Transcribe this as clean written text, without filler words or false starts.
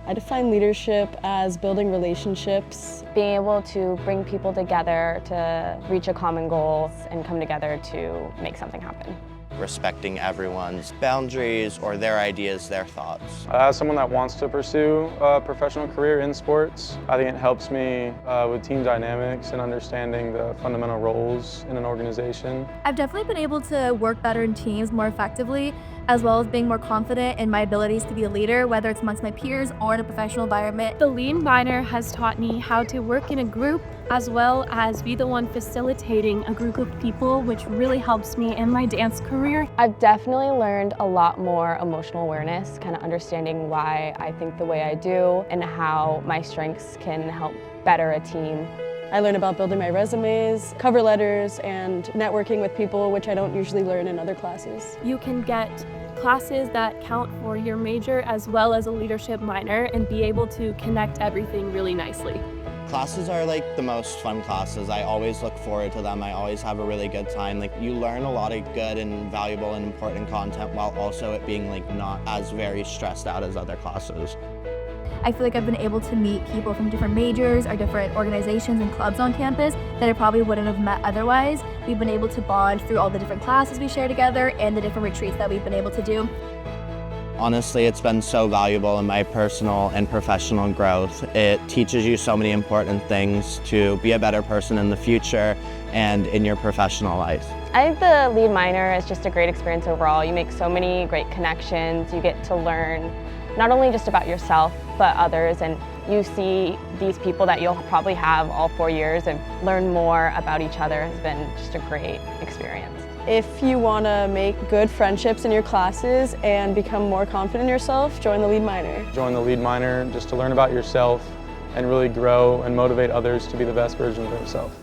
I define leadership as building relationships. Being able to bring people together to reach a common goal and come together to make something happen. Respecting everyone's boundaries or their ideas, their thoughts. As someone that wants to pursue a professional career in sports, I think it helps me with team dynamics and understanding the fundamental roles in an organization. I've definitely been able to work better in teams more effectively, as well as being more confident in my abilities to be a leader, whether it's amongst my peers or in a professional environment. The lead minor has taught me how to work in a group as well as be the one facilitating a group of people, which really helps me in my dance career. I've definitely learned a lot more emotional awareness, kind of understanding why I think the way I do and how my strengths can help better a team. I learn about building my resumes, cover letters, and networking with people, which I don't usually learn in other classes. You can get classes that count for your major as well as a leadership minor and be able to connect everything really nicely. Classes are like the most fun classes. I always look forward to them. I always have a really good time. Like, you learn a lot of good and valuable and important content while also it being like not as very stressed out as other classes. I feel like I've been able to meet people from different majors or different organizations and clubs on campus that I probably wouldn't have met otherwise. We've been able to bond through all the different classes we share together and the different retreats that we've been able to do. Honestly, it's been so valuable in my personal and professional growth. It teaches you so many important things to be a better person in the future and in your professional life. I think the lead minor is just a great experience overall. You make so many great connections. You get to learn not only just about yourself, but others, and you see these people that you'll probably have all 4 years and learn more about each other. Has been just a great experience. If you want to make good friendships in your classes and become more confident in yourself, join the lead minor. Join the lead minor just to learn about yourself and really grow and motivate others to be the best version of themselves.